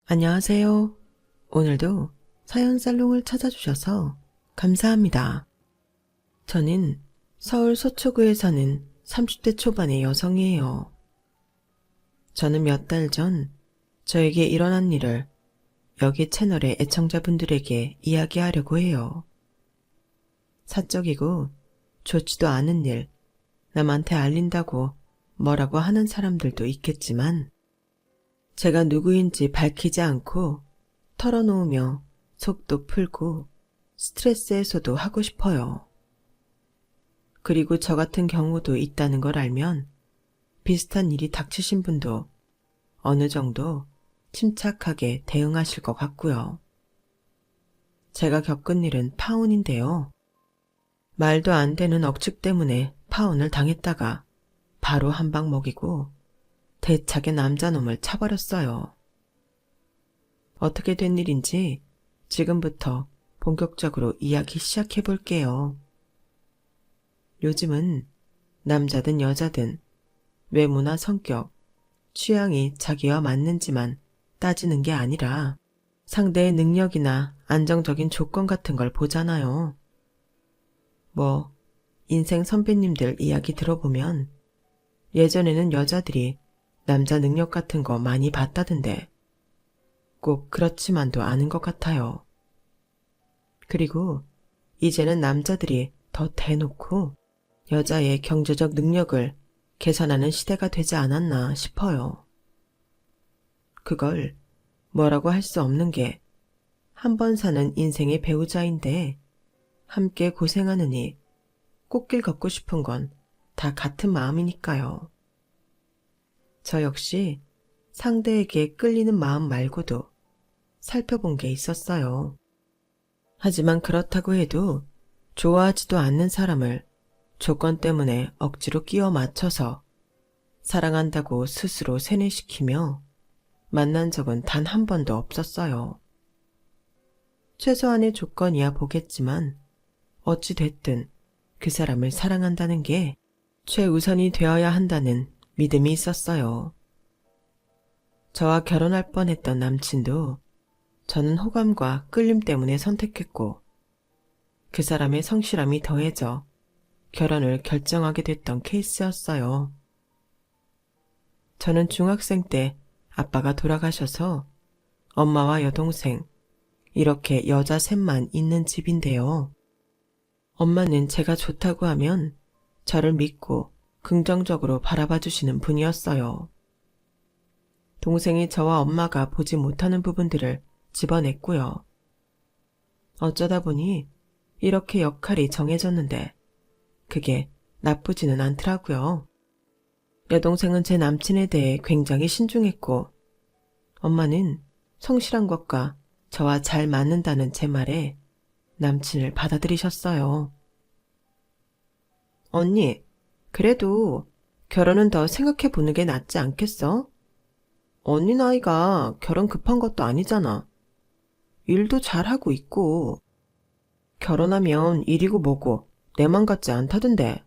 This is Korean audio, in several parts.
안녕하세요. 오늘도 사연 살롱을 찾아주셔서 감사합니다. 저는 서울 서초구에 사는 30대 초반의 여성이에요. 저는 몇 달 전 저에게 일어난 일을 여기 채널의 애청자분들에게 이야기하려고 해요. 사적이고 좋지도 않은 일, 남한테 알린다고 뭐라고 하는 사람들도 있겠지만 제가 누구인지 밝히지 않고 털어놓으며 속도 풀고 스트레스 해소도 하고 싶어요. 그리고 저 같은 경우도 있다는 걸 알면 비슷한 일이 닥치신 분도 어느 정도 침착하게 대응하실 것 같고요. 제가 겪은 일은 파혼인데요. 말도 안 되는 억측 때문에 파혼을 당했다가 바로 한 방 먹이고 대차게 남자놈을 차버렸어요. 어떻게 된 일인지 지금부터 본격적으로 이야기 시작해 볼게요. 요즘은 남자든 여자든 외모나 성격, 취향이 자기와 맞는지만 따지는 게 아니라 상대의 능력이나 안정적인 조건 같은 걸 보잖아요. 인생 선배님들 이야기 들어보면 예전에는 여자들이 남자 능력 같은 거 많이 봤다던데 꼭 그렇지만도 않은 것 같아요. 그리고 이제는 남자들이 더 대놓고 여자의 경제적 능력을 계산하는 시대가 되지 않았나 싶어요. 그걸 뭐라고 할 수 없는 게 한 번 사는 인생의 배우자인데 함께 고생하느니 꽃길 걷고 싶은 건 다 같은 마음이니까요. 저 역시 상대에게 끌리는 마음 말고도 살펴본 게 있었어요. 하지만 그렇다고 해도 좋아하지도 않는 사람을 조건 때문에 억지로 끼워 맞춰서 사랑한다고 스스로 세뇌시키며 만난 적은 단 한 번도 없었어요. 최소한의 조건이야 보겠지만 어찌 됐든 그 사람을 사랑한다는 게 최우선이 되어야 한다는 믿음이 있었어요. 저와 결혼할 뻔했던 남친도 저는 호감과 끌림 때문에 선택했고 그 사람의 성실함이 더해져 결혼을 결정하게 됐던 케이스였어요. 저는 중학생 때 아빠가 돌아가셔서 엄마와 여동생 이렇게 여자 셋만 있는 집인데요. 엄마는 제가 좋다고 하면 저를 믿고 긍정적으로 바라봐 주시는 분이었어요. 동생이 저와 엄마가 보지 못하는 부분들을 집어냈고요. 어쩌다 보니 이렇게 역할이 정해졌는데 그게 나쁘지는 않더라고요. 여동생은 제 남친에 대해 굉장히 신중했고 엄마는 성실한 것과 저와 잘 맞는다는 제 말에 남친을 받아들이셨어요. 언니, 그래도 결혼은 더 생각해 보는 게 낫지 않겠어? 언니 나이가 결혼 급한 것도 아니잖아. 일도 잘하고 있고. 결혼하면 일이고 뭐고 내 맘 같지 않다던데.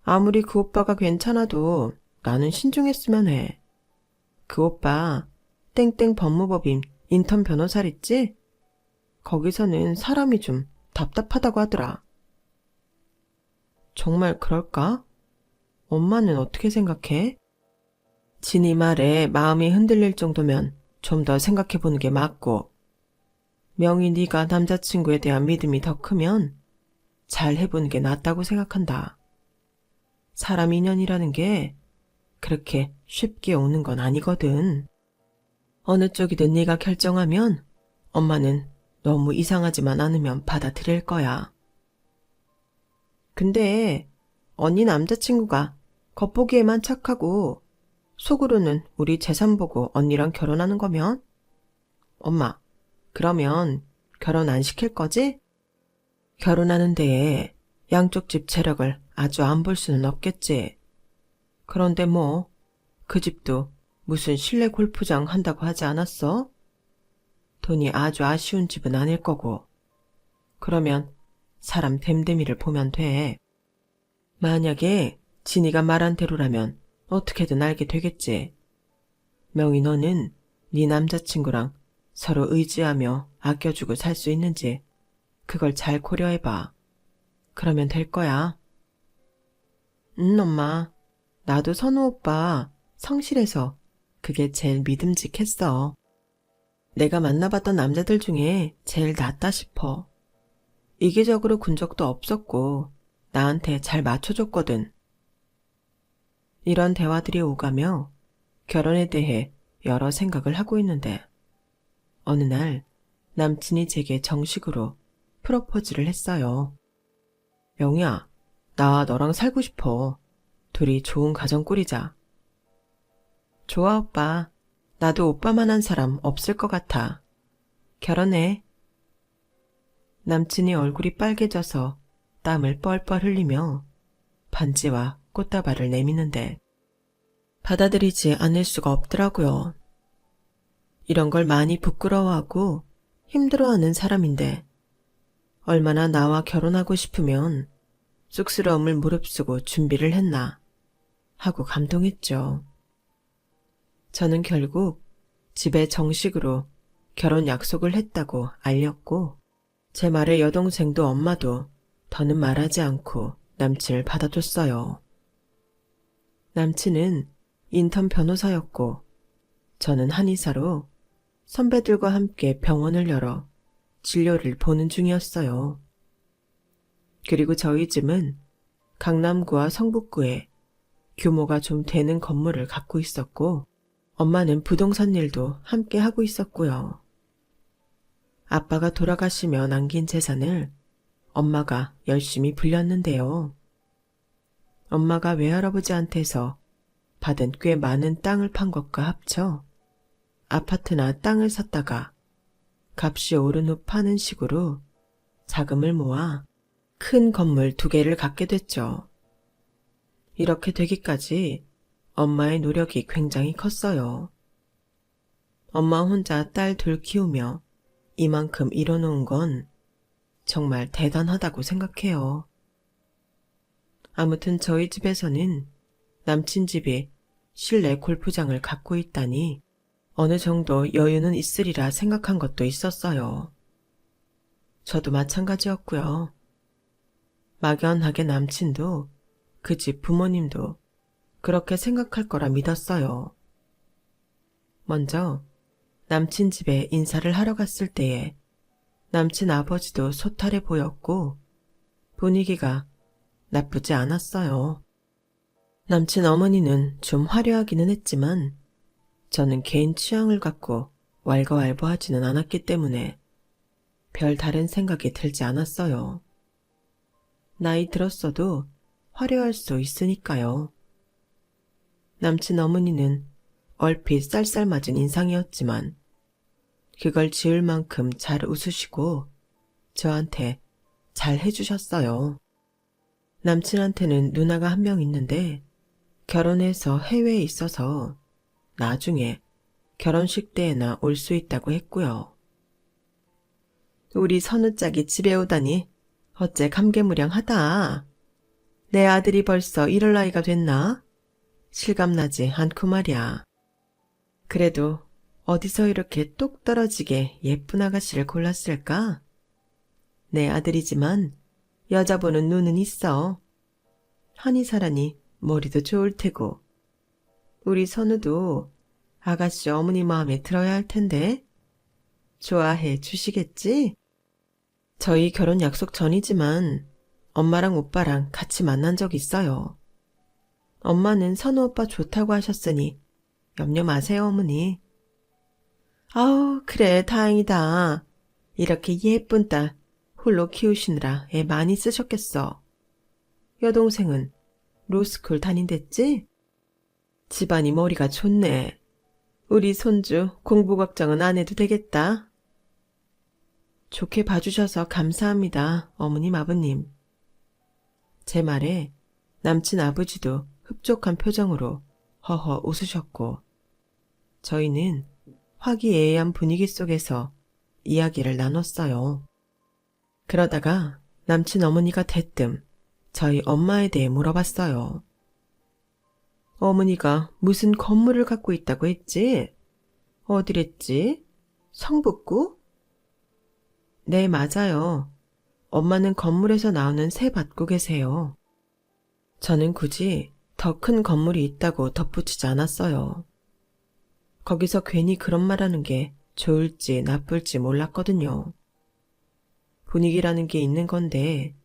아무리 그 오빠가 괜찮아도 나는 신중했으면 해. 그 오빠 땡땡 법무법인 인턴 변호사랬지? 거기서는 사람이 좀 답답하다고 하더라. 정말 그럴까? 엄마는 어떻게 생각해? 진이 말에 마음이 흔들릴 정도면 좀 더 생각해보는 게 맞고 명희 네가 남자친구에 대한 믿음이 더 크면 잘 해보는 게 낫다고 생각한다. 사람 인연이라는 게 그렇게 쉽게 오는 건 아니거든. 어느 쪽이든 네가 결정하면 엄마는 너무 이상하지만 않으면 받아들일 거야. 근데 언니 남자친구가 겉보기에만 착하고 속으로는 우리 재산 보고 언니랑 결혼하는 거면? 엄마, 그러면 결혼 안 시킬 거지? 결혼하는 데에 양쪽 집 재력을 아주 안 볼 수는 없겠지. 그런데 그 집도 무슨 실내 골프장 한다고 하지 않았어? 돈이 아주 아쉬운 집은 아닐 거고. 그러면 사람 됨됨이를 보면 돼. 만약에 진이가 말한 대로라면 어떻게든 알게 되겠지. 명희 너는 네 남자친구랑 서로 의지하며 아껴주고 살 수 있는지 그걸 잘 고려해봐. 그러면 될 거야. 엄마. 나도 선우 오빠 성실해서 그게 제일 믿음직했어. 내가 만나봤던 남자들 중에 제일 낫다 싶어. 이기적으로 군 적도 없었고 나한테 잘 맞춰줬거든. 이런 대화들이 오가며 결혼에 대해 여러 생각을 하고 있는데 어느 날 남친이 제게 정식으로 프로포즈를 했어요. 영희야, 나 너랑 살고 싶어. 둘이 좋은 가정 꾸리자. 좋아, 오빠. 나도 오빠만한 사람 없을 것 같아. 결혼해. 남친이 얼굴이 빨개져서 땀을 뻘뻘 흘리며 반지와 꽃다발을 내미는데 받아들이지 않을 수가 없더라고요. 이런 걸 많이 부끄러워하고 힘들어하는 사람인데 얼마나 나와 결혼하고 싶으면 쑥스러움을 무릅쓰고 준비를 했나 하고 감동했죠. 저는 결국 집에 정식으로 결혼 약속을 했다고 알렸고 제 말에 여동생도 엄마도 더는 말하지 않고 남친을 받아줬어요. 남친은 인턴 변호사였고 저는 한의사로 선배들과 함께 병원을 열어 진료를 보는 중이었어요. 그리고 저희 집은 강남구와 성북구에 규모가 좀 되는 건물을 갖고 있었고 엄마는 부동산 일도 함께 하고 있었고요. 아빠가 돌아가시며 남긴 재산을 엄마가 열심히 불렸는데요. 엄마가 외할아버지한테서 받은 꽤 많은 땅을 판 것과 합쳐 아파트나 땅을 샀다가 값이 오른 후 파는 식으로 자금을 모아 큰 건물 2개를 갖게 됐죠. 이렇게 되기까지 엄마의 노력이 굉장히 컸어요. 엄마 혼자 딸 둘 키우며 이만큼 이뤄놓은 건 정말 대단하다고 생각해요. 아무튼 저희 집에서는 남친 집이 실내 골프장을 갖고 있다니 어느 정도 여유는 있으리라 생각한 것도 있었어요. 저도 마찬가지였고요. 막연하게 남친도 그 집 부모님도 그렇게 생각할 거라 믿었어요. 먼저 남친 집에 인사를 하러 갔을 때에 남친 아버지도 소탈해 보였고 분위기가 나쁘지 않았어요. 남친 어머니는 좀 화려하기는 했지만 저는 개인 취향을 갖고 왈가왈부하지는 않았기 때문에 별 다른 생각이 들지 않았어요. 나이 들었어도 화려할 수 있으니까요. 남친 어머니는 얼핏 쌀쌀맞은 인상이었지만 그걸 지을 만큼 잘 웃으시고 저한테 잘 해주셨어요. 남친한테는 누나가 한 명 있는데 결혼해서 해외에 있어서 나중에 결혼식 때에나 올 수 있다고 했고요. 우리 선우짝이 집에 오다니 어째 감개무량하다. 내 아들이 벌써 이럴 나이가 됐나? 실감나지 않고 말이야. 그래도 어디서 이렇게 똑 떨어지게 예쁜 아가씨를 골랐을까? 내 아들이지만 여자 보는 눈은 있어. 한의사라니 머리도 좋을 테고. 우리 선우도 아가씨 어머니 마음에 들어야 할 텐데. 좋아해 주시겠지? 저희 결혼 약속 전이지만 엄마랑 오빠랑 같이 만난 적 있어요. 엄마는 선우 오빠 좋다고 하셨으니 염려 마세요, 어머니. 아우, 그래, 다행이다. 이렇게 예쁜 딸 홀로 키우시느라 애 많이 쓰셨겠어. 여동생은 로스쿨 다닌댔지? 집안이 머리가 좋네. 우리 손주 공부 걱정은 안 해도 되겠다. 좋게 봐주셔서 감사합니다, 어머님, 아버님. 제 말에 남친 아버지도 흡족한 표정으로 허허 웃으셨고 저희는 화기애애한 분위기 속에서 이야기를 나눴어요. 그러다가 남친 어머니가 대뜸 저희 엄마에 대해 물어봤어요. 어머니가 무슨 건물을 갖고 있다고 했지? 어디랬지? 성북구? 네, 맞아요. 엄마는 건물에서 나오는 새 받고 계세요. 저는 굳이 더 큰 건물이 있다고 덧붙이지 않았어요. 거기서 괜히 그런 말하는 게 좋을지 나쁠지 몰랐거든요. 분위기라는 게 있는 건데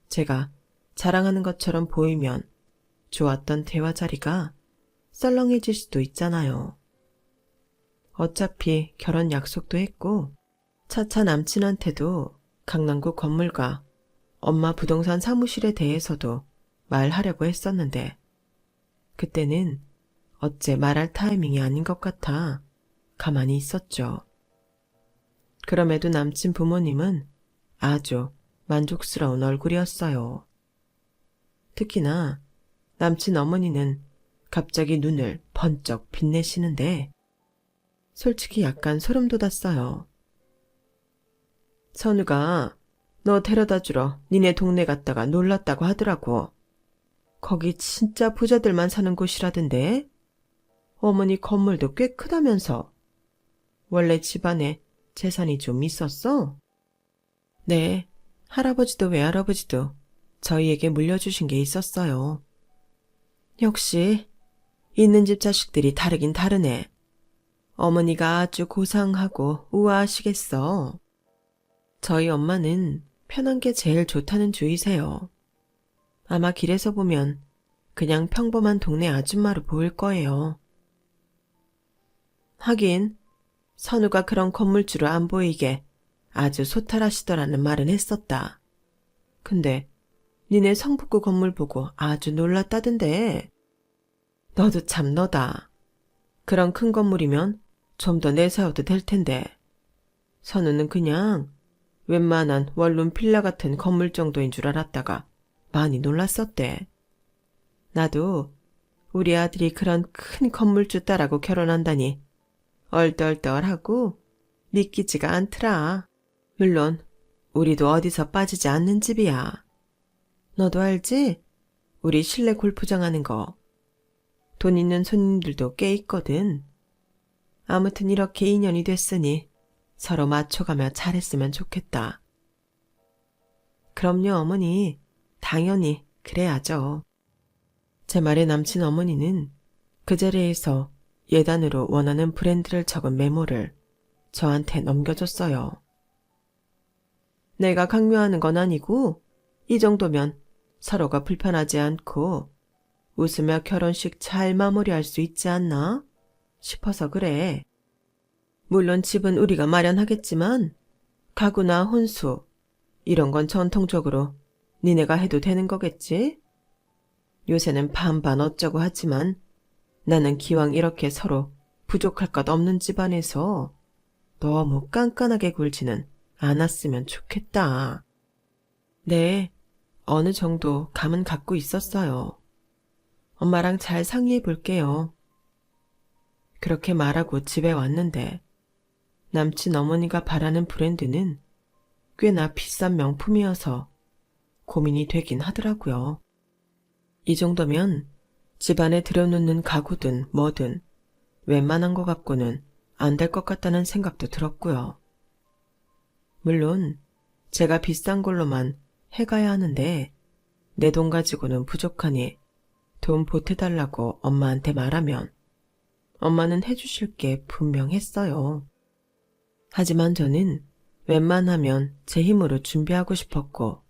제가 자랑하는 것처럼 보이면 좋았던 대화 자리가 썰렁해질 수도 있잖아요. 어차피 결혼 약속도 했고 차차 남친한테도 강남구 건물과 엄마 부동산 사무실에 대해서도 말하려고 했었는데 그때는 어째 말할 타이밍이 아닌 것 같아 가만히 있었죠. 그럼에도 남친 부모님은 아주 만족스러운 얼굴이었어요. 특히나 남친 어머니는 갑자기 눈을 번쩍 빛내시는데 솔직히 약간 소름 돋았어요. 선우가 너 데려다 주러 니네 동네 갔다가 놀랐다고 하더라고. 거기 진짜 부자들만 사는 곳이라던데. 어머니 건물도 꽤 크다면서. 원래 집안에 재산이 좀 있었어? 네, 할아버지도 외할아버지도 저희에게 물려주신 게 있었어요. 역시 있는 집 자식들이 다르긴 다르네. 어머니가 아주 고상하고 우아하시겠어. 저희 엄마는 편한 게 제일 좋다는 주의세요. 아마 길에서 보면 그냥 평범한 동네 아줌마로 보일 거예요. 하긴 선우가 그런 건물주로 안 보이게 아주 소탈하시더라는 말은 했었다. 근데 니네 성북구 건물 보고 아주 놀랐다던데. 너도 참 너다. 그런 큰 건물이면 좀 더 내세워도 될 텐데. 선우는 그냥 웬만한 원룸 빌라 같은 건물 정도인 줄 알았다가 많이 놀랐었대. 나도 우리 아들이 그런 큰 건물주 딸하고 결혼한다니 얼떨떨하고 믿기지가 않더라. 물론 우리도 어디서 빠지지 않는 집이야. 너도 알지? 우리 실내 골프장 하는 거. 돈 있는 손님들도 꽤 있거든. 아무튼 이렇게 인연이 됐으니 서로 맞춰가며 잘했으면 좋겠다. 그럼요, 어머니. 당연히 그래야죠. 제 말에 남친 어머니는 그 자리에서 예단으로 원하는 브랜드를 적은 메모를 저한테 넘겨줬어요. 내가 강요하는 건 아니고 이 정도면 서로가 불편하지 않고 웃으며 결혼식 잘 마무리할 수 있지 않나 싶어서 그래. 물론 집은 우리가 마련하겠지만 가구나 혼수 이런 건 전통적으로 니네가 해도 되는 거겠지? 요새는 반반 어쩌고 하지만 나는 기왕 이렇게 서로 부족할 것 없는 집안에서 너무 깐깐하게 굴지는 않았으면 좋겠다. 네, 어느 정도 감은 갖고 있었어요. 엄마랑 잘 상의해 볼게요. 그렇게 말하고 집에 왔는데 남친 어머니가 바라는 브랜드는 꽤나 비싼 명품이어서 고민이 되긴 하더라고요. 이 정도면 집안에 들여놓는 가구든 뭐든 웬만한 거 갖고는 안 될 것 같다는 생각도 들었고요. 물론 제가 비싼 걸로만 해가야 하는데 내 돈 가지고는 부족하니 돈 보태달라고 엄마한테 말하면 엄마는 해주실 게 분명했어요. 하지만 저는 웬만하면 제 힘으로 준비하고 싶었고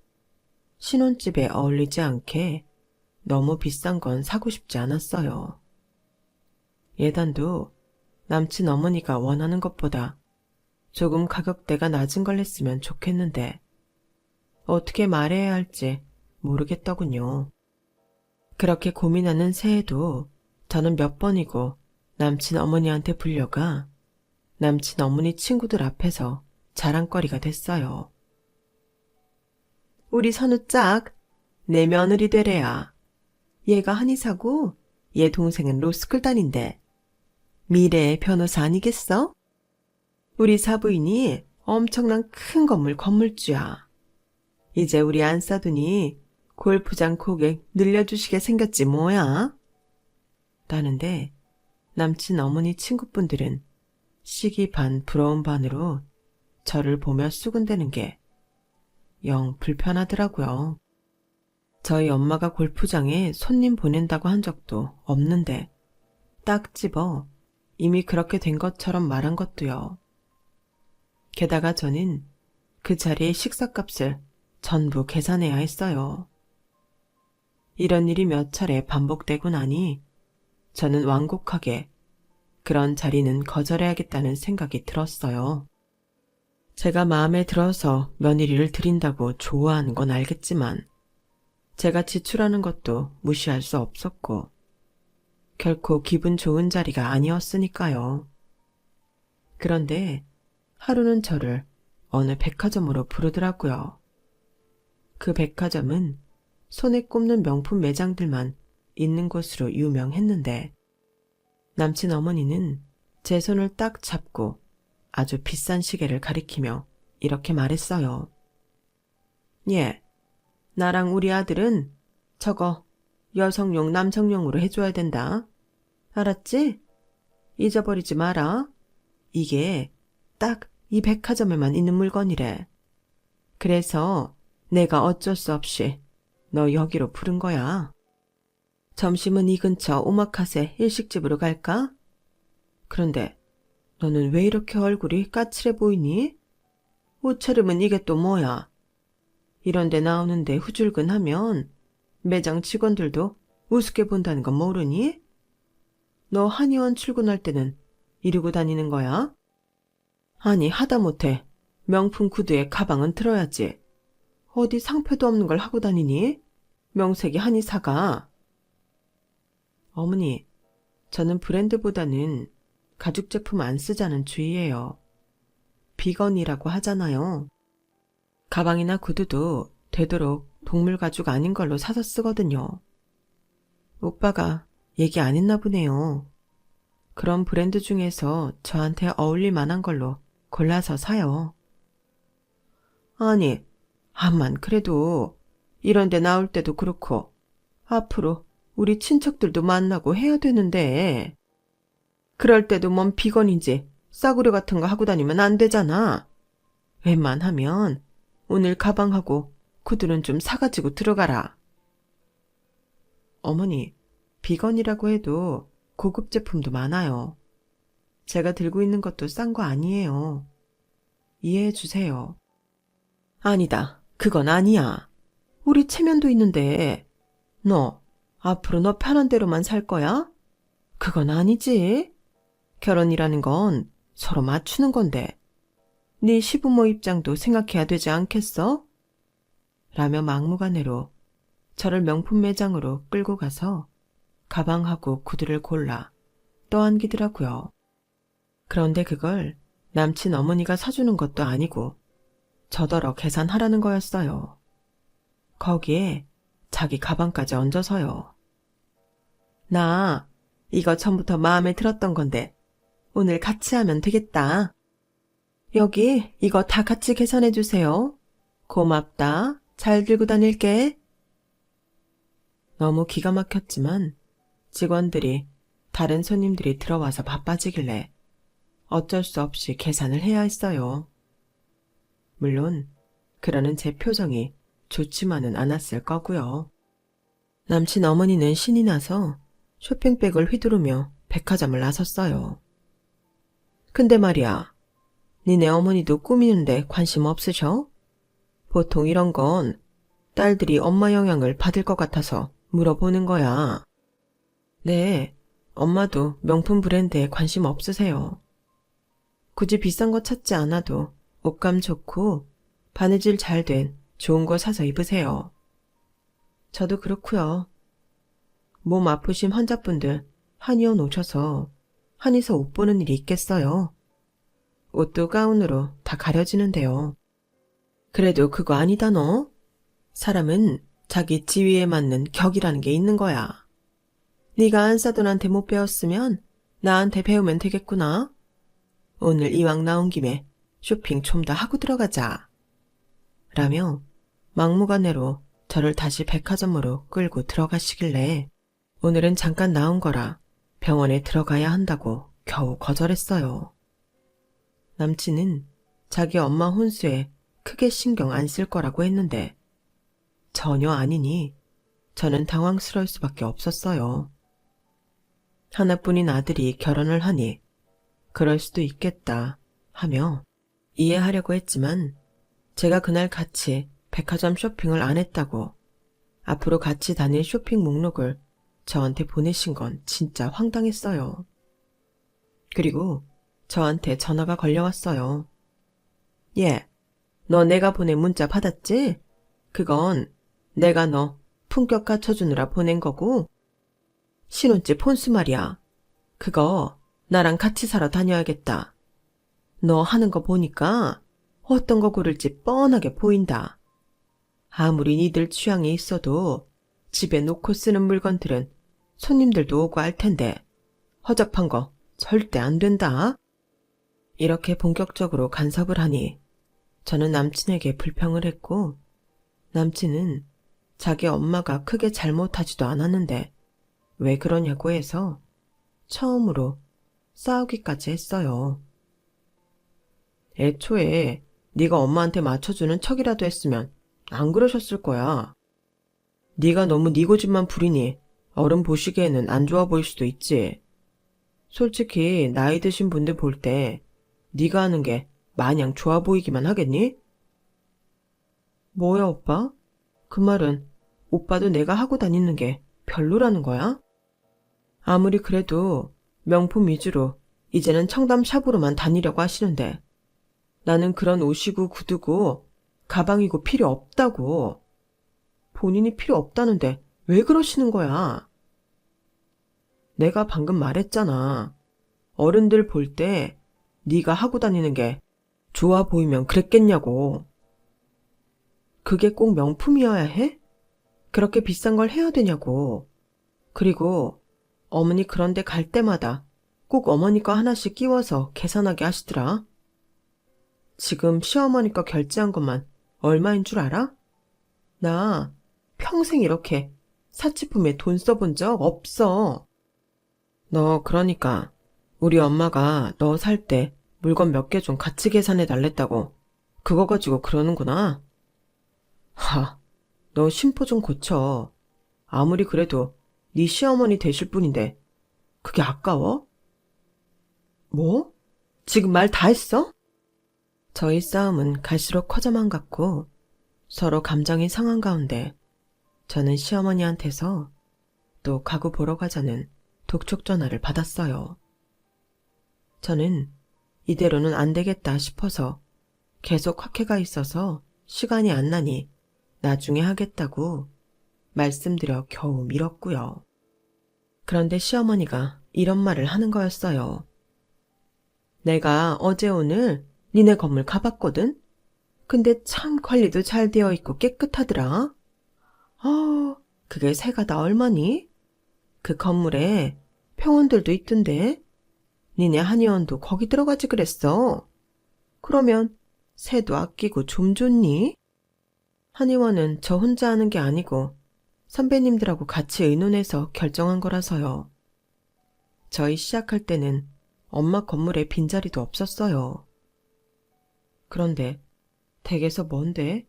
신혼집에 어울리지 않게 너무 비싼 건 사고 싶지 않았어요. 예단도 남친 어머니가 원하는 것보다 조금 가격대가 낮은 걸 했으면 좋겠는데 어떻게 말해야 할지 모르겠더군요. 그렇게 고민하는 새해도 저는 몇 번이고 남친 어머니한테 불려가 남친 어머니 친구들 앞에서 자랑거리가 됐어요. 우리 선우 짝, 내 며느리 되래야. 얘가 한의사고 얘 동생은 로스쿨 다닌대. 미래의 변호사 아니겠어? 우리 사부인이 엄청난 큰 건물주야. 이제 우리 안 싸두니 골프장 고객 늘려주시게 생겼지 뭐야? 라는데 남친 어머니 친구분들은 시기 반 부러움 반으로 저를 보며 수군대는 게 영 불편하더라고요. 저희 엄마가 골프장에 손님 보낸다고 한 적도 없는데 딱 집어 이미 그렇게 된 것처럼 말한 것도요. 게다가 저는 그 자리의 식사값을 전부 계산해야 했어요. 이런 일이 몇 차례 반복되고 나니 저는 완곡하게 그런 자리는 거절해야겠다는 생각이 들었어요. 제가 마음에 들어서 며느리를 드린다고 좋아하는 건 알겠지만 제가 지출하는 것도 무시할 수 없었고 결코 기분 좋은 자리가 아니었으니까요. 그런데 하루는 저를 어느 백화점으로 부르더라고요. 그 백화점은 손에 꼽는 명품 매장들만 있는 곳으로 유명했는데 남친 어머니는 제 손을 딱 잡고 아주 비싼 시계를 가리키며 이렇게 말했어요. 예, 나랑 우리 아들은 저거 여성용 남성용으로 해줘야 된다. 알았지? 잊어버리지 마라. 이게 딱 이 백화점에만 있는 물건이래. 그래서 내가 어쩔 수 없이 너 여기로 부른 거야. 점심은 이 근처 오마카세 일식집으로 갈까? 그런데 너는 왜 이렇게 얼굴이 까칠해 보이니? 옷차림은 이게 또 뭐야? 이런데 나오는데 후줄근하면 매장 직원들도 우습게 본다는 건 모르니? 너 한의원 출근할 때는 이러고 다니는 거야? 아니 하다못해 명품 구두에 가방은 들어야지. 어디 상표도 없는 걸 하고 다니니? 명색이 한의사가. 어머니, 저는 브랜드보다는 가죽 제품 안 쓰자는 주의예요. 비건이라고 하잖아요. 가방이나 구두도 되도록 동물 가죽 아닌 걸로 사서 쓰거든요. 오빠가 얘기 안 했나 보네요. 그런 브랜드 중에서 저한테 어울릴 만한 걸로 골라서 사요. 아니, 암만 그래도 이런 데 나올 때도 그렇고 앞으로 우리 친척들도 만나고 해야 되는데 그럴 때도 뭔 비건인지 싸구려 같은 거 하고 다니면 안 되잖아. 웬만하면 오늘 가방하고 구두는 좀 사가지고 들어가라. 어머니, 비건이라고 해도 고급 제품도 많아요. 제가 들고 있는 것도 싼 거 아니에요. 이해해 주세요. 아니다. 그건 아니야. 우리 체면도 있는데 너 앞으로 너 편한 대로만 살 거야? 그건 아니지. 결혼이라는 건 서로 맞추는 건데 네 시부모 입장도 생각해야 되지 않겠어? 라며 막무가내로 저를 명품 매장으로 끌고 가서 가방하고 구두를 골라 떠안기더라고요. 그런데 그걸 남친 어머니가 사주는 것도 아니고 저더러 계산하라는 거였어요. 거기에 자기 가방까지 얹어서요. 나 이거 전부터 마음에 들었던 건데 오늘 같이 하면 되겠다. 여기 이거 다 같이 계산해 주세요. 고맙다. 잘 들고 다닐게. 너무 기가 막혔지만 직원들이 다른 손님들이 들어와서 바빠지길래 어쩔 수 없이 계산을 해야 했어요. 물론 그러는 제 표정이 좋지만은 않았을 거고요. 남친 어머니는 신이 나서 쇼핑백을 휘두르며 백화점을 나섰어요. 근데 말이야, 니네 어머니도 꾸미는데 관심 없으셔? 보통 이런 건 딸들이 엄마 영향을 받을 것 같아서 물어보는 거야. 네, 엄마도 명품 브랜드에 관심 없으세요. 굳이 비싼 거 찾지 않아도 옷감 좋고 바느질 잘 된 좋은 거 사서 입으세요. 저도 그렇고요. 몸 아프신 환자분들 한의원 오셔서 한의사 옷 보는 일이 있겠어요. 옷도 가운으로 다 가려지는데요. 그래도 그거 아니다 너. 사람은 자기 지위에 맞는 격이라는 게 있는 거야. 네가 안사돈한테 못 배웠으면 나한테 배우면 되겠구나. 오늘 이왕 나온 김에 쇼핑 좀 더 하고 들어가자. 라며 막무가내로 저를 다시 백화점으로 끌고 들어가시길래 오늘은 잠깐 나온 거라 병원에 들어가야 한다고 겨우 거절했어요. 남친은 자기 엄마 혼수에 크게 신경 안 쓸 거라고 했는데 전혀 아니니 저는 당황스러울 수밖에 없었어요. 하나뿐인 아들이 결혼을 하니 그럴 수도 있겠다 하며 이해하려고 했지만 제가 그날 같이 백화점 쇼핑을 안 했다고 앞으로 같이 다닐 쇼핑 목록을 저한테 보내신 건 진짜 황당했어요. 그리고 저한테 전화가 걸려왔어요. 예, 너 내가 보낸 문자 받았지? 그건 내가 너 품격 갖춰주느라 보낸 거고 신혼집 혼수 말이야. 그거 나랑 같이 사러 다녀야겠다. 너 하는 거 보니까 어떤 거 고를지 뻔하게 보인다. 아무리 니들 취향이 있어도 집에 놓고 쓰는 물건들은 손님들도 오고 할 텐데 허접한 거 절대 안 된다. 이렇게 본격적으로 간섭을 하니 저는 남친에게 불평을 했고 남친은 자기 엄마가 크게 잘못하지도 않았는데 왜 그러냐고 해서 처음으로 싸우기까지 했어요. 애초에 네가 엄마한테 맞춰주는 척이라도 했으면 안 그러셨을 거야. 네가 너무 네 고집만 부리니 어른 보시기에는 안 좋아 보일 수도 있지. 솔직히 나이 드신 분들 볼 때 네가 하는 게 마냥 좋아 보이기만 하겠니? 뭐야 오빠? 그 말은 오빠도 내가 하고 다니는 게 별로라는 거야? 아무리 그래도 명품 위주로 이제는 청담샵으로만 다니려고 하시는데 나는 그런 옷이고 구두고 가방이고 필요 없다고. 본인이 필요 없다는데 왜 그러시는 거야? 내가 방금 말했잖아. 어른들 볼 때 네가 하고 다니는 게 좋아 보이면 그랬겠냐고. 그게 꼭 명품이어야 해? 그렇게 비싼 걸 해야 되냐고. 그리고 어머니 그런데 갈 때마다 꼭 어머니 거 하나씩 끼워서 계산하게 하시더라. 지금 시어머니 거 결제한 것만 얼마인 줄 알아? 나 평생 이렇게 사치품에 돈 써본 적 없어. 너 그러니까 우리 엄마가 너 살 때 물건 몇 개 좀 같이 계산해 달랬다고 그거 가지고 그러는구나. 하, 너 심포 좀 고쳐. 아무리 그래도 네 시어머니 되실 분인데 그게 아까워? 뭐? 지금 말 다 했어? 저희 싸움은 갈수록 커져만 갔고 서로 감정이 상한 가운데 저는 시어머니한테서 또 가구 보러 가자는 독촉 전화를 받았어요. 저는 이대로는 안 되겠다 싶어서 계속 학회가 있어서 시간이 안 나니 나중에 하겠다고 말씀드려 겨우 미뤘고요. 그런데 시어머니가 이런 말을 하는 거였어요. 내가 어제 오늘 니네 건물 가봤거든? 근데 참 관리도 잘 되어 있고 깨끗하더라. 그게 세가 다 얼마니? 그 건물에 평원들도 있던데 니네 한의원도 거기 들어가지 그랬어. 그러면 세도 아끼고 좀 좋니? 한의원은 저 혼자 하는 게 아니고 선배님들하고 같이 의논해서 결정한 거라서요. 저희 시작할 때는 엄마 건물에 빈자리도 없었어요. 그런데 댁에서 먼데?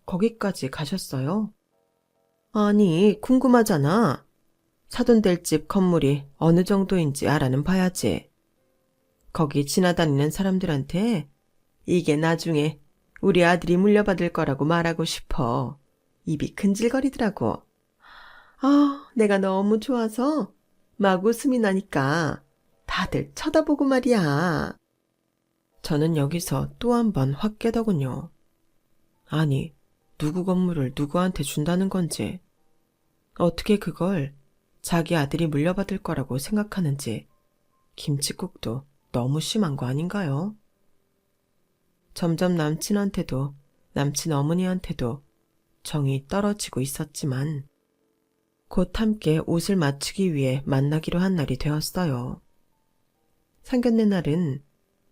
거기까지 가셨어요? 아니, 궁금하잖아. 사돈될 집 건물이 어느 정도인지 알아는 봐야지. 거기 지나다니는 사람들한테 이게 나중에 우리 아들이 물려받을 거라고 말하고 싶어. 입이 근질거리더라고. 내가 너무 좋아서 막 웃음이 나니까 다들 쳐다보고 말이야. 저는 여기서 또 한 번 확 깨더군요. 아니, 누구 건물을 누구한테 준다는 건지, 어떻게 그걸 자기 아들이 물려받을 거라고 생각하는지 김칫국도 너무 심한 거 아닌가요? 점점 남친한테도 남친 어머니한테도 정이 떨어지고 있었지만 곧 함께 옷을 맞추기 위해 만나기로 한 날이 되었어요. 상견례 날은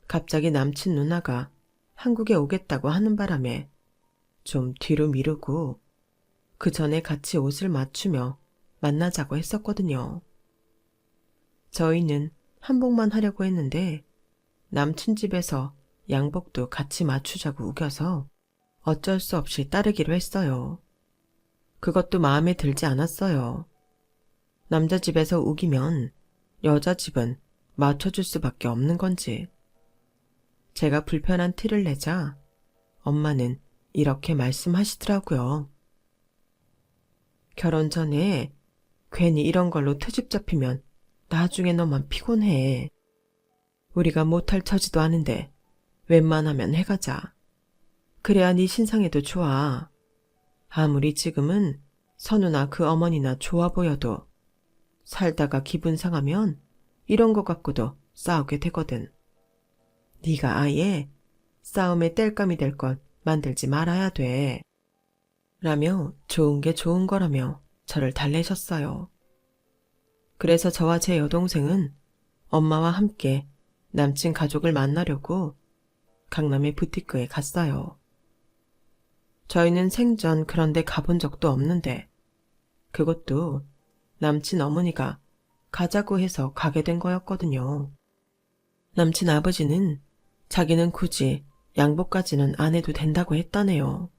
갑자기 남친 누나가 한국에 오겠다고 하는 바람에 좀 뒤로 미루고 그 전에 같이 옷을 맞추며 만나자고 했었거든요. 저희는 한복만 하려고 했는데 남친 집에서 양복도 같이 맞추자고 우겨서 어쩔 수 없이 따르기로 했어요. 그것도 마음에 들지 않았어요. 남자 집에서 우기면 여자 집은 맞춰줄 수밖에 없는 건지. 제가 불편한 티를 내자 엄마는 이렇게 말씀하시더라고요. 결혼 전에 괜히 이런 걸로 트집 잡히면 나중에 너만 피곤해. 우리가 못할 처지도 아는데 웬만하면 해가자. 그래야 네 신상에도 좋아. 아무리 지금은 선우나 그 어머니나 좋아 보여도 살다가 기분 상하면 이런 거 갖고도 싸우게 되거든. 네가 아예 싸움의 땔감이 될 것 만들지 말아야 돼. 라며 좋은 게 좋은 거라며 저를 달래셨어요. 그래서 저와 제 여동생은 엄마와 함께 남친 가족을 만나려고 강남의 부티크에 갔어요. 저희는 생전 그런 데 가본 적도 없는데 그것도 남친 어머니가 가자고 해서 가게 된 거였거든요. 남친 아버지는 자기는 굳이 양복까지는 안 해도 된다고 했다네요.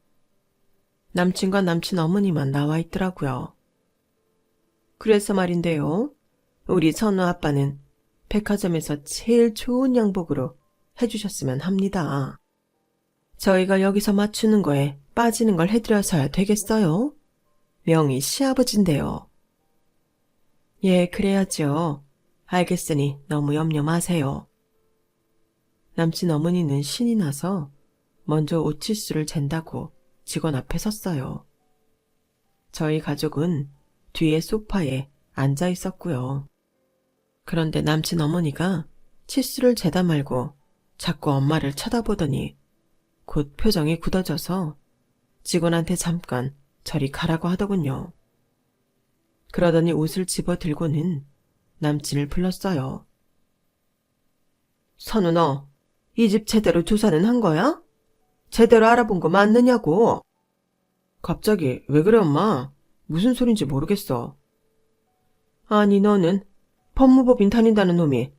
남친과 남친 어머니만 나와 있더라고요. 그래서 말인데요. 우리 선우 아빠는 백화점에서 제일 좋은 양복으로 해주셨으면 합니다. 저희가 여기서 맞추는 거에 빠지는 걸 해드려서야 되겠어요? 명희 시아버지인데요. 예, 그래야죠. 알겠으니 너무 염려 마세요. 남친 어머니는 신이 나서 먼저 옷치수를 잰다고 직원 앞에 섰어요. 저희 가족은 뒤에 소파에 앉아 있었고요. 그런데 남친 어머니가 치수를 재다 말고 자꾸 엄마를 쳐다보더니 곧 표정이 굳어져서 직원한테 잠깐 저리 가라고 하더군요. 그러더니 옷을 집어 들고는 남친을 불렀어요. 선우 너, 이 집 제대로 조사는 한 거야? 제대로 알아본 거 맞느냐고. 갑자기 왜 그래 엄마? 무슨 소린지 모르겠어. 아니 너는 법무법인 다닌다는 놈이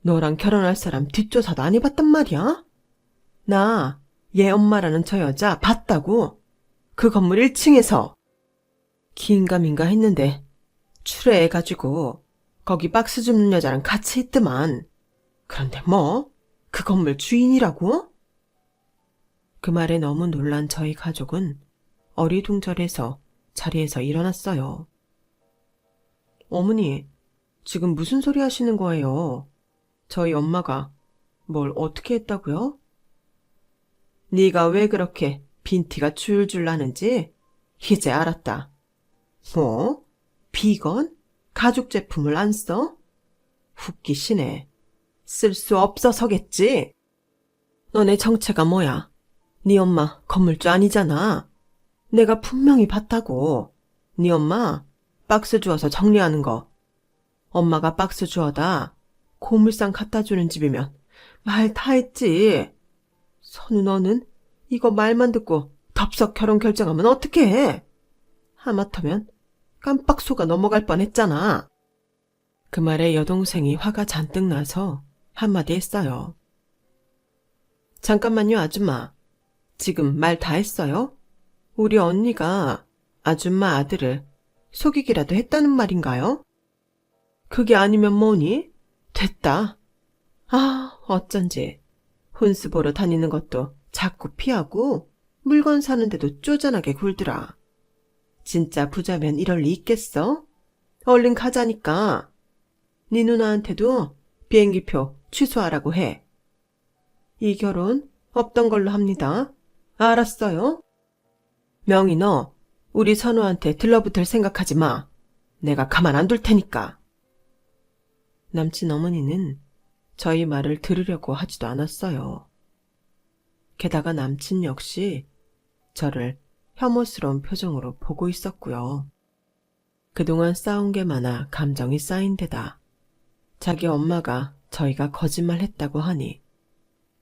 너랑 결혼할 사람 뒷조사도 안 해봤단 말이야? 나 얘 엄마라는 저 여자 봤다고. 그 건물 1층에서. 긴가민가 했는데 출애해가지고 거기 박스 줍는 여자랑 같이 있더만. 그런데 뭐? 그 건물 주인이라고? 그 말에 너무 놀란 저희 가족은 어리둥절해서 자리에서 일어났어요. 어머니, 지금 무슨 소리 하시는 거예요? 저희 엄마가 뭘 어떻게 했다고요? 네가 왜 그렇게 빈티가 줄줄 나는지 이제 알았다. 뭐? 비건? 가죽 제품을 안 써? 웃기시네. 쓸 수 없어서겠지? 너네 정체가 뭐야? 네 엄마 건물주 아니잖아. 내가 분명히 봤다고. 네 엄마 박스 주워서 정리하는 거. 엄마가 박스 주워다 고물상 갖다 주는 집이면 말 다 했지. 선우 너는 이거 말만 듣고 덥석 결혼 결정하면 어떡해? 하마터면 깜빡 속아 넘어갈 뻔했잖아. 그 말에 여동생이 화가 잔뜩 나서 한마디 했어요. 잠깐만요 아줌마. 지금 말 다 했어요? 우리 언니가 아줌마 아들을 속이기라도 했다는 말인가요? 그게 아니면 뭐니? 됐다. 아, 어쩐지. 혼수 보러 다니는 것도 자꾸 피하고 물건 사는데도 쪼잔하게 굴더라. 진짜 부자면 이럴 리 있겠어? 얼른 가자니까. 네 누나한테도 비행기표 취소하라고 해. 이 결혼 없던 걸로 합니다. 알았어요? 명희 너 우리 선우한테 들러붙을 생각하지 마. 내가 가만 안 둘 테니까. 남친 어머니는 저희 말을 들으려고 하지도 않았어요. 게다가 남친 역시 저를 혐오스러운 표정으로 보고 있었고요. 그동안 싸운 게 많아 감정이 쌓인 데다 자기 엄마가 저희가 거짓말했다고 하니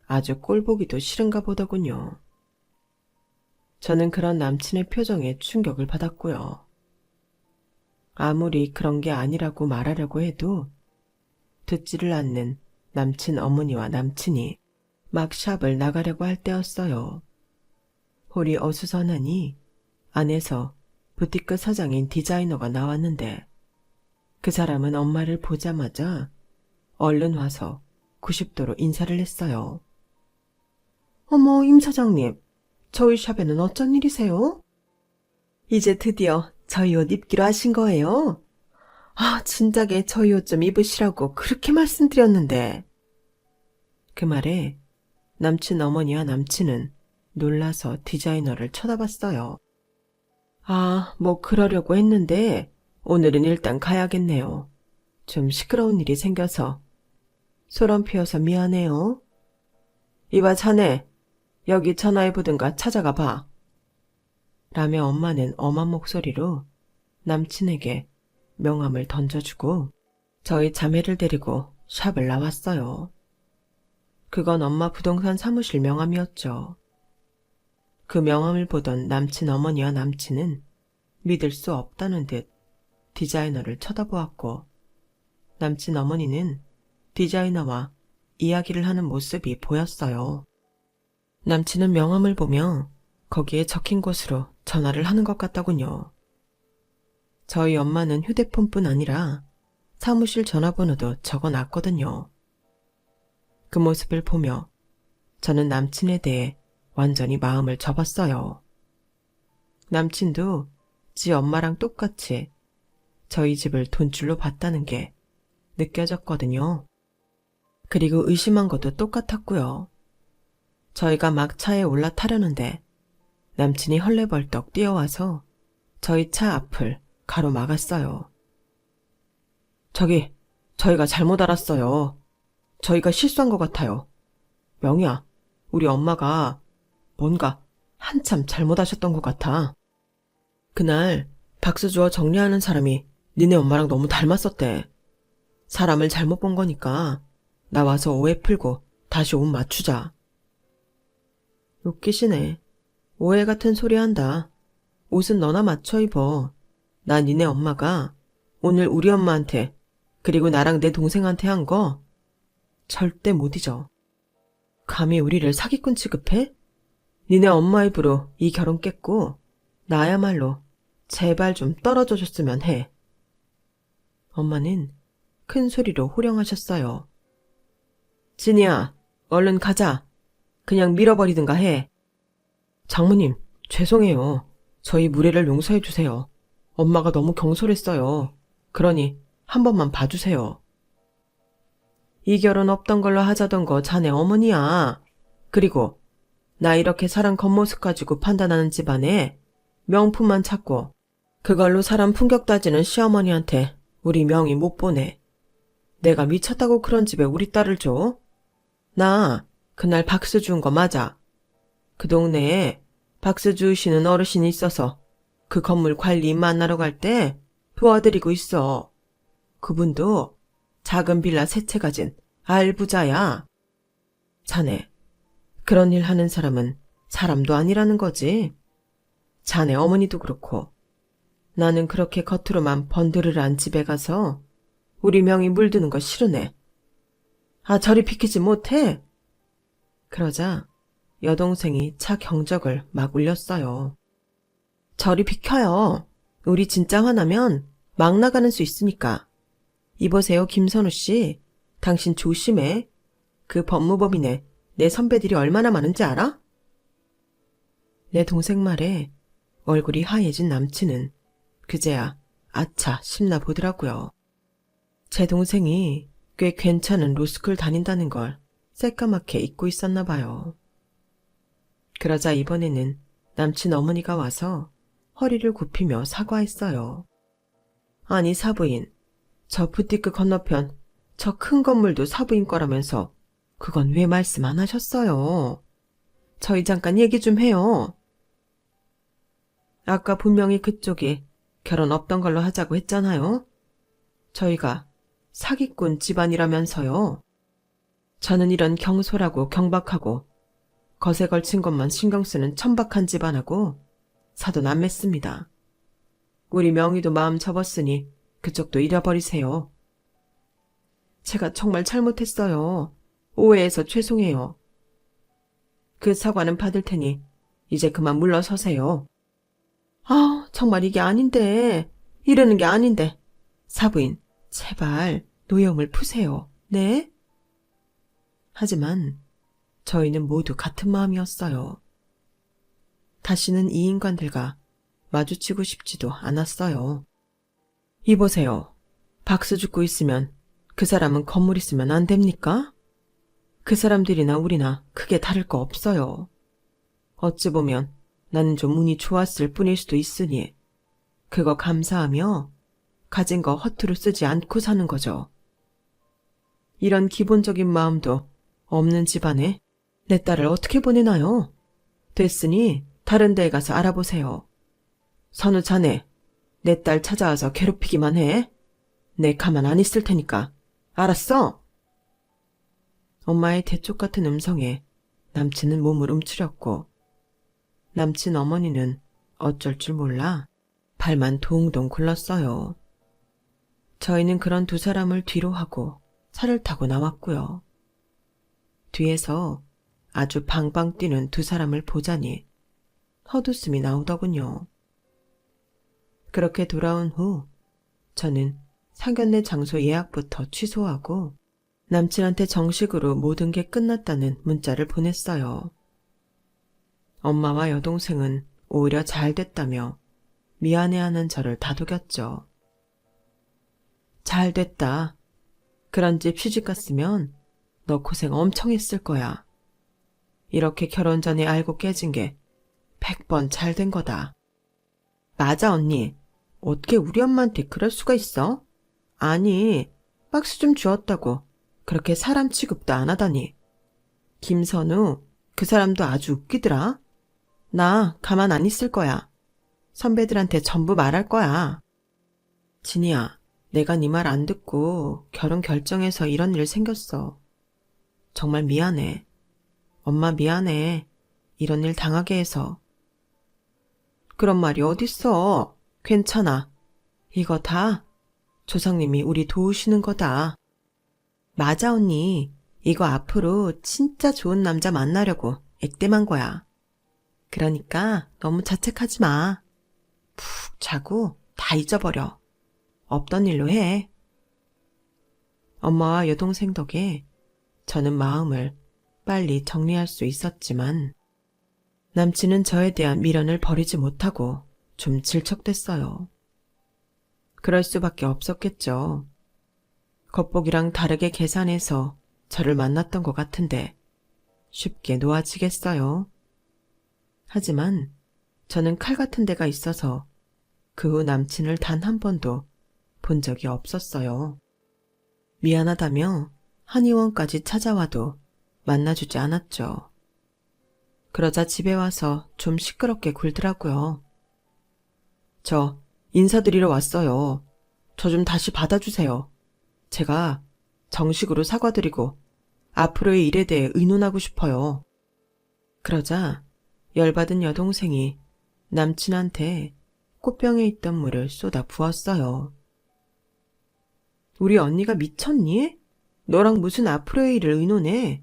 아주 꼴보기도 싫은가 보더군요. 저는 그런 남친의 표정에 충격을 받았고요. 아무리 그런 게 아니라고 말하려고 해도 듣지를 않는 남친 어머니와 남친이 막 샵을 나가려고 할 때였어요. 홀이 어수선하니 안에서 부티크 사장인 디자이너가 나왔는데 그 사람은 엄마를 보자마자 얼른 와서 90도로 인사를 했어요. 어머, 임 사장님, 저희 샵에는 어쩐 일이세요? 이제 드디어 저희 옷 입기로 하신 거예요? 아, 진작에 저희 옷 좀 입으시라고 그렇게 말씀드렸는데. 그 말에 남친 어머니와 남친은 놀라서 디자이너를 쳐다봤어요. 아, 뭐 그러려고 했는데 오늘은 일단 가야겠네요. 좀 시끄러운 일이 생겨서. 소름 피워서 미안해요. 이봐 자네, 여기 전화해보든가 찾아가 봐. 라며 엄마는 엄한 목소리로 남친에게 명함을 던져주고 저희 자매를 데리고 샵을 나왔어요. 그건 엄마 부동산 사무실 명함이었죠. 그 명함을 보던 남친 어머니와 남친은 믿을 수 없다는 듯 디자이너를 쳐다보았고 남친 어머니는 디자이너와 이야기를 하는 모습이 보였어요. 남친은 명함을 보며 거기에 적힌 곳으로 전화를 하는 것 같더군요. 저희 엄마는 휴대폰뿐 아니라 사무실 전화번호도 적어놨거든요. 그 모습을 보며 저는 남친에 대해 완전히 마음을 접었어요. 남친도 지 엄마랑 똑같이 저희 집을 돈줄로 봤다는 게 느껴졌거든요. 그리고 의심한 것도 똑같았고요. 저희가 막 차에 올라타려는데 남친이 헐레벌떡 뛰어와서 저희 차 앞을 가로막았어요. 저희가 잘못 알았어요. 저희가 실수한 것 같아요. 명희야, 우리 엄마가 뭔가 한참 잘못하셨던 것 같아. 그날 박스 주워 정리하는 사람이 니네 엄마랑 너무 닮았었대. 사람을 잘못 본 거니까 나와서 오해 풀고 다시 옷 맞추자. 웃기시네. 오해 같은 소리 한다. 옷은 너나 맞춰 입어. 나 니네 엄마가 오늘 우리 엄마한테 그리고 나랑 내 동생한테 한 거 절대 못 잊어. 감히 우리를 사기꾼 취급해? 니네 엄마 입으로 이 결혼 깼고 나야말로 제발 좀 떨어져 줬으면 해. 엄마는 큰 소리로 호령하셨어요. 진이야, 얼른 가자. 그냥 밀어버리든가 해. 장모님, 죄송해요. 저희 무례를 용서해 주세요. 엄마가 너무 경솔했어요. 그러니 한 번만 봐주세요. 이 결혼 없던 걸로 하자던 거 자네 어머니야. 그리고 나 이렇게 사람 겉모습 가지고 판단하는 집안에 명품만 찾고 그걸로 사람 품격 따지는 시어머니한테 우리 명이 못 보내. 내가 미쳤다고 그런 집에 우리 딸을 줘? 나 그날 박스 주운 거 맞아. 그 동네에 박스 주우시는 어르신이 있어서 그 건물 관리 만나러 갈 때 도와드리고 있어. 그분도 작은 빌라 3채 가진 알부자야. 자네, 그런 일 하는 사람은 사람도 아니라는 거지. 자네 어머니도 그렇고 나는 그렇게 겉으로만 번드르르한 집에 가서 우리 명이 물드는 거 싫으네. 아, 저리 비키지 못해? 그러자 여동생이 차 경적을 막 울렸어요. 저리 비켜요. 우리 진짜 화나면 막 나가는 수 있으니까. 이보세요, 김선우 씨. 당신 조심해. 그 법무법인에 내 선배들이 얼마나 많은지 알아? 내 동생 말에 얼굴이 하얘진 남친은 그제야 아차 싶나 보더라고요. 제 동생이 꽤 괜찮은 로스쿨 다닌다는 걸 새까맣게 잊고 있었나 봐요. 그러자 이번에는 남친 어머니가 와서 허리를 굽히며 사과했어요. 아니 사부인, 저 부티크 건너편 저 큰 건물도 사부인 거라면서 그건 왜 말씀 안 하셨어요? 저희 잠깐 얘기 좀 해요. 아까 분명히 그쪽이 결혼 없던 걸로 하자고 했잖아요. 저희가 사기꾼 집안이라면서요. 저는 이런 경솔하고 경박하고 것에 걸친 것만 신경 쓰는 천박한 집안하고 사돈 안 맺습니다. 우리 명희도 마음 접었으니 그쪽도 잃어버리세요. 제가 정말 잘못했어요. 오해해서 죄송해요. 그 사과는 받을 테니 이제 그만 물러서세요. 아, 정말 이게 아닌데. 이러는 게 아닌데. 사부인, 제발 노여움을 푸세요. 네? 하지만 저희는 모두 같은 마음이었어요. 다시는 이 인간들과 마주치고 싶지도 않았어요. 이보세요. 박수 죽고 있으면 그 사람은 건물 있으면 안 됩니까? 그 사람들이나 우리나 크게 다를 거 없어요. 어찌 보면 나는 좀 운이 좋았을 뿐일 수도 있으니 그거 감사하며 가진 거 허투루 쓰지 않고 사는 거죠. 이런 기본적인 마음도 없는 집안에 내 딸을 어떻게 보내나요? 됐으니 다른 데에 가서 알아보세요. 선우 자네, 내 딸 찾아와서 괴롭히기만 해. 내 가만 안 있을 테니까. 알았어? 엄마의 대쪽 같은 음성에 남친은 몸을 움츠렸고 남친 어머니는 어쩔 줄 몰라 발만 동동 굴렀어요. 저희는 그런 두 사람을 뒤로 하고 차를 타고 나왔고요. 뒤에서 아주 방방 뛰는 두 사람을 보자니 헛웃음이 나오더군요. 그렇게 돌아온 후 저는 상견례 장소 예약부터 취소하고 남친한테 정식으로 모든 게 끝났다는 문자를 보냈어요. 엄마와 여동생은 오히려 잘 됐다며 미안해하는 저를 다독였죠. 잘 됐다. 그런 집 시집갔으면 너 고생 엄청 했을 거야. 이렇게 결혼 전에 알고 깨진 게 100번 잘 된 거다. 맞아 언니. 어떻게 우리 엄마한테 그럴 수가 있어? 아니, 박수 좀 주었다고 그렇게 사람 취급도 안 하다니. 김선우, 그 사람도 아주 웃기더라. 나 가만 안 있을 거야. 선배들한테 전부 말할 거야. 진이야, 내가 네 말 안 듣고 결혼 결정해서 이런 일 생겼어. 정말 미안해. 엄마 미안해. 이런 일 당하게 해서. 그런 말이 어딨어. 괜찮아. 이거 다 조상님이 우리 도우시는 거다. 맞아 언니. 이거 앞으로 진짜 좋은 남자 만나려고 액땜한 거야. 그러니까 너무 자책하지 마. 푹 자고 다 잊어버려. 없던 일로 해. 엄마와 여동생 덕에 저는 마음을 빨리 정리할 수 있었지만 남친은 저에 대한 미련을 버리지 못하고 좀 질척댔어요. 그럴 수밖에 없었겠죠. 겉보기랑 다르게 계산해서 저를 만났던 것 같은데 쉽게 놓아지겠어요. 하지만 저는 칼 같은 데가 있어서 그 후 남친을 단 한 번도 본 적이 없었어요. 미안하다며 한의원까지 찾아와도 만나주지 않았죠. 그러자 집에 와서 좀 시끄럽게 굴더라고요. 저 인사드리러 왔어요. 저 좀 다시 받아주세요. 제가 정식으로 사과드리고 앞으로의 일에 대해 의논하고 싶어요. 그러자 열받은 여동생이 남친한테 꽃병에 있던 물을 쏟아 부었어요. 우리 언니가 미쳤니? 너랑 무슨 앞으로의 일을 의논해?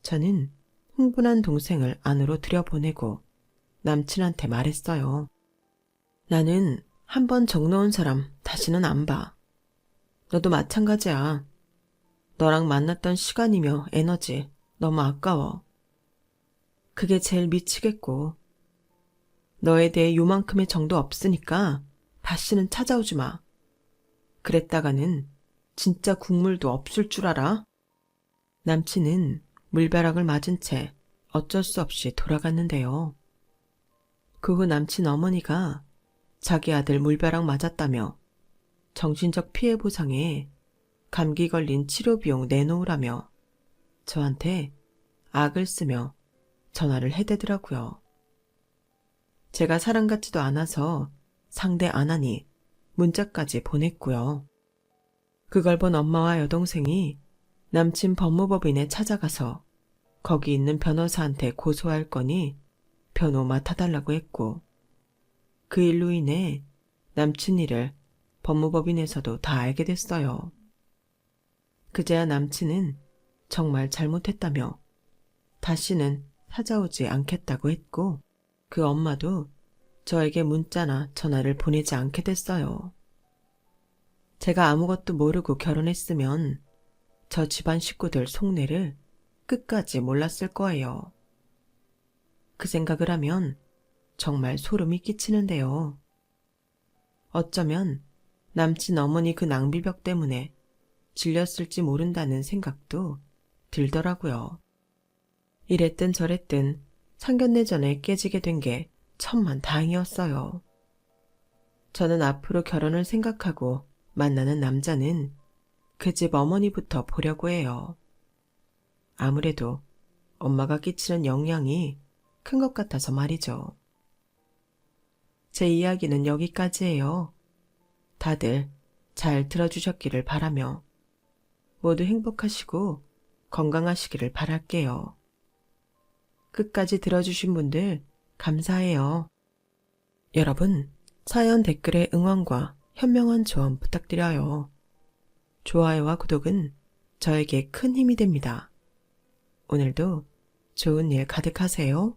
저는 흥분한 동생을 안으로 들여보내고 남친한테 말했어요. 나는 한 번 정놓은 사람 다시는 안 봐. 너도 마찬가지야. 너랑 만났던 시간이며 에너지 너무 아까워. 그게 제일 미치겠고 너에 대해 요만큼의 정도 없으니까 다시는 찾아오지 마. 그랬다가는 진짜 국물도 없을 줄 알아? 남친은 물벼락을 맞은 채 어쩔 수 없이 돌아갔는데요. 그 후 남친 어머니가 자기 아들 물벼락 맞았다며 정신적 피해 보상에 감기 걸린 치료 비용 내놓으라며 저한테 악을 쓰며 전화를 해대더라고요. 제가 사람 같지도 않아서 상대 안 하니 문자까지 보냈고요. 그걸 본 엄마와 여동생이 남친 법무법인에 찾아가서 거기 있는 변호사한테 고소할 거니 변호 맡아달라고 했고 그 일로 인해 남친 일을 법무법인에서도 다 알게 됐어요. 그제야 남친은 정말 잘못했다며 다시는 찾아오지 않겠다고 했고, 그 엄마도 저에게 문자나 전화를 보내지 않게 됐어요. 제가 아무것도 모르고 결혼했으면 저 집안 식구들 속내를 끝까지 몰랐을 거예요. 그 생각을 하면 정말 소름이 끼치는데요. 어쩌면 남친 어머니 그 낭비벽 때문에 질렸을지 모른다는 생각도 들더라고요. 이랬든 저랬든 상견례전에 깨지게 된 게 천만 다행이었어요. 저는 앞으로 결혼을 생각하고 만나는 남자는 그 집 어머니부터 보려고 해요. 아무래도 엄마가 끼치는 영향이 큰 것 같아서 말이죠. 제 이야기는 여기까지예요. 다들 잘 들어주셨기를 바라며 모두 행복하시고 건강하시기를 바랄게요. 끝까지 들어주신 분들 감사해요. 여러분, 사연 댓글에 응원과 현명한 조언 부탁드려요. 좋아요와 구독은 저에게 큰 힘이 됩니다. 오늘도 좋은 일 가득하세요.